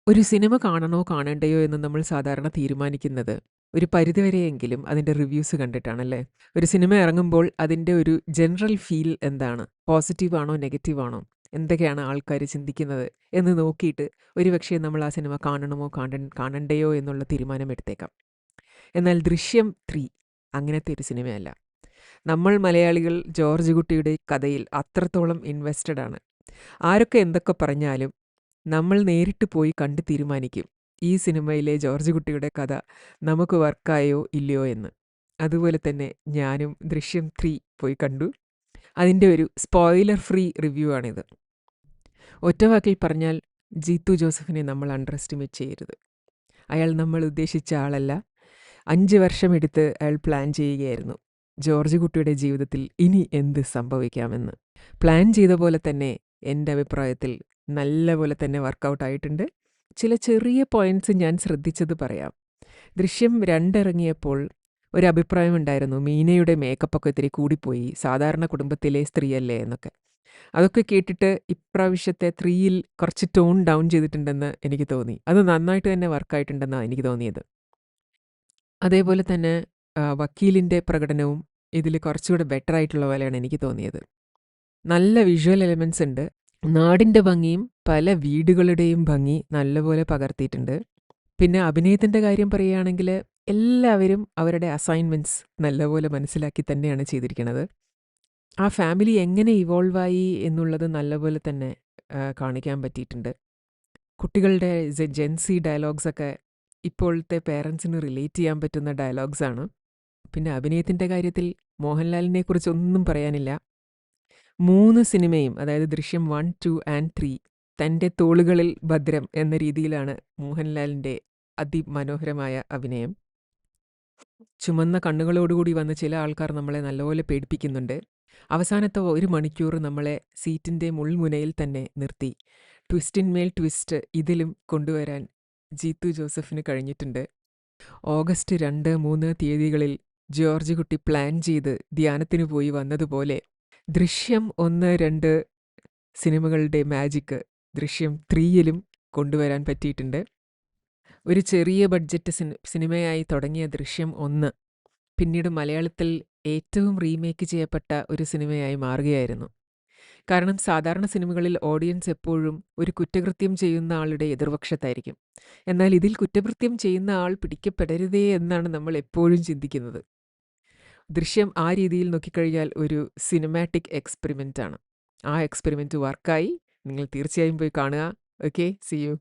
ഒരു സിനിമ കാണണോ കാണണ്ടയോ എന്ന് നമ്മൾ സാധാരണ തീരുമാനിക്കുന്നത് ഒരു പരിധിവരെയെങ്കിലും അതിൻ്റെ റിവ്യൂസ് കണ്ടിട്ടാണല്ലേ? ഒരു സിനിമ ഇറങ്ങുമ്പോൾ അതിൻ്റെ ഒരു ജനറൽ ഫീൽ എന്താണ്? പോസിറ്റീവ് ആണോ? നെഗറ്റീവ് ആണോ? എന്തൊക്കെയാണ് ആൾക്കാര് ചിന്തിക്കുന്നത് എന്ന് നോക്കിയിട്ട് ഒരുപക്ഷേ നമ്മൾ ആ സിനിമ കാണണമോ കാണണ്ടയോ എന്നുള്ള തീരുമാനം എടുത്തേക്കാം. എന്നാൽ 'ദൃശ്യം 3' അങ്ങനത്തെ ഒരു സിനിമയല്ല. നമ്മൾ മലയാളികൾ ജോർജ് കുട്ടിയുടെ കഥയിൽ അത്രത്തോളം ഇൻവെസ്റ്റഡ് ആണ്. ആരൊക്കെ എന്തൊക്കെ പറഞ്ഞാലും നമ്മൾ നേരിട്ട് പോയി കണ്ട് തീരുമാനിക്കും. ഈ സിനിമയിലെ ജോർജ് കുട്ടിയുടെ കഥ നമുക്ക് വർക്കായോ ഇല്ലയോ എന്ന്. അതുപോലെ തന്നെ ഞാനും 'ദൃശ്യം 3' പോയി കണ്ടു. അതിൻ്റെ ഒരു സ്പോയിലർ ഫ്രീ റിവ്യൂ ആണിത്. ഒറ്റവാക്കിൽ പറഞ്ഞാൽ ജീത്തു ജോസഫിനെ നമ്മൾ അണ്ടർ എസ്റ്റിമേറ്റ് ചെയ്യരുത്. അയാൾ നമ്മൾ ഉദ്ദേശിച്ച ആളല്ല. 5 വർഷമെടുത്ത് അയാൾ പ്ലാൻ ചെയ്യുകയായിരുന്നു. ജോർജ് കുട്ടിയുടെ ജീവിതത്തിൽ ഇനി എന്ത് സംഭവിക്കാമെന്ന്. പ്ലാൻ ചെയ്ത പോലെ തന്നെ എൻ്റെ അഭിപ്രായത്തിൽ നല്ല പോലെ തന്നെ വർക്കൗട്ട് ആയിട്ടുണ്ട്. ചില ചെറിയ പോയിന്റ്സ് ഞാൻ ശ്രദ്ധിച്ചത് പറയാം. 'ദൃശ്യം 2' ഇറങ്ങിയപ്പോൾ ഒരു അഭിപ്രായമുണ്ടായിരുന്നു. മീനയുടെ മേക്കപ്പൊക്കെ ഇത്തിരി കൂടിപ്പോയി. സാധാരണ കുടുംബത്തിലെ സ്ത്രീയല്ലേ എന്നൊക്കെ. അതൊക്കെ കേട്ടിട്ട് ഇപ്രാവശ്യത്തെ 3യിൽ കുറച്ച് ടോൺ ഡൗൺ ചെയ്തിട്ടുണ്ടെന്ന് എനിക്ക് തോന്നി. അത് നന്നായിട്ട് തന്നെ വർക്കായിട്ടുണ്ടെന്നാണ് എനിക്ക് തോന്നിയത്. അതേപോലെ തന്നെ വക്കീലിൻ്റെ പ്രകടനവും ഇതിൽ കുറച്ചുകൂടെ ബെറ്റർ ആയിട്ടുള്ള പോലെയാണ് എനിക്ക് തോന്നിയത്. നല്ല വിഷ്വൽ എലിമെൻറ്റ്സ് ഉണ്ട്. നാടിൻ്റെ ഭംഗിയും പല വീടുകളുടെയും ഭംഗി നല്ലപോലെ പകർത്തിയിട്ടുണ്ട്. പിന്നെ അഭിനയത്തിൻ്റെ കാര്യം പറയുകയാണെങ്കിൽ എല്ലാവരും അവരുടെ അസൈൻമെൻറ്റ്സ് നല്ലപോലെ മനസ്സിലാക്കി തന്നെയാണ് ചെയ്തിരിക്കുന്നത്. ആ ഫാമിലി എങ്ങനെ ഇവോൾവായി എന്നുള്ളത് നല്ലപോലെ തന്നെ കാണിക്കാൻ പറ്റിയിട്ടുണ്ട്. കുട്ടികളുടെ ജെൻസി ഡയലോഗ്സൊക്കെ ഇപ്പോഴത്തെ പേരൻസിന് റിലേറ്റ് ചെയ്യാൻ പറ്റുന്ന ഡയലോഗ്സാണ്. പിന്നെ അഭിനയത്തിൻ്റെ കാര്യത്തിൽ മോഹൻലാലിനെ കുറിച്ചൊന്നും പറയാനില്ല. 3 സിനിമയും അതായത് 'ദൃശ്യം 1, 2 ആൻഡ് 3' തൻ്റെ തോളുകളിൽ ഭദ്രം എന്ന രീതിയിലാണ് മോഹൻലാലിൻ്റെ അതിമനോഹരമായ അഭിനയം. ചുമന്ന കണ്ണുകളോടുകൂടി വന്ന ചില ആൾക്കാർ നമ്മളെ നല്ലപോലെ പേടിപ്പിക്കുന്നുണ്ട്. അവസാനത്തെ 1 മണിക്കൂർ നമ്മളെ സീറ്റിൻ്റെ മുൾമുനയിൽ തന്നെ നിർത്തി ട്വിസ്റ്റിന്മേൽ ട്വിസ്റ്റ് ഇതിലും കൊണ്ടുവരാൻ ജീത്തു ജോസഫിന് കഴിഞ്ഞിട്ടുണ്ട്. ഓഗസ്റ്റ് 2, 3 തീയതികളിൽ ജോർജ് കുട്ടി പ്ലാൻ ചെയ്ത് ധ്യാനത്തിന് പോയി വന്നതുപോലെ 'ദൃശ്യം 1, 2' സിനിമകളുടെ മാജിക്ക് 'ദൃശ്യം 3'യിലും കൊണ്ടുവരാൻ പറ്റിയിട്ടുണ്ട്. ഒരു ചെറിയ ബഡ്ജറ്റ് സിനിമയായി തുടങ്ങിയ 'ദൃശ്യം 1' പിന്നീട് മലയാളത്തിൽ ഏറ്റവും റീമേക്ക് ചെയ്യപ്പെട്ട ഒരു സിനിമയായി മാറുകയായിരുന്നു. കാരണം സാധാരണ സിനിമകളിൽ ഓഡിയൻസ് എപ്പോഴും ഒരു കുറ്റകൃത്യം ചെയ്യുന്ന ആളുടെ എതിർപക്ഷത്തായിരിക്കും. എന്നാൽ ഇതിൽ കുറ്റകൃത്യം ചെയ്യുന്ന ആൾ പിടിക്കപ്പെടരുതേ എന്നാണ് നമ്മൾ എപ്പോഴും ചിന്തിക്കുന്നത്. 'ദൃശ്യം' ആ രീതിയിൽ നോക്കിക്കഴിഞ്ഞാൽ ഒരു സിനിമാറ്റിക് എക്സ്പെരിമെൻ്റ് ആണ്. ആ എക്സ്പെരിമെൻ്റ് വർക്കായി. നിങ്ങൾ തീർച്ചയായും പോയി കാണുക. Okay, see U.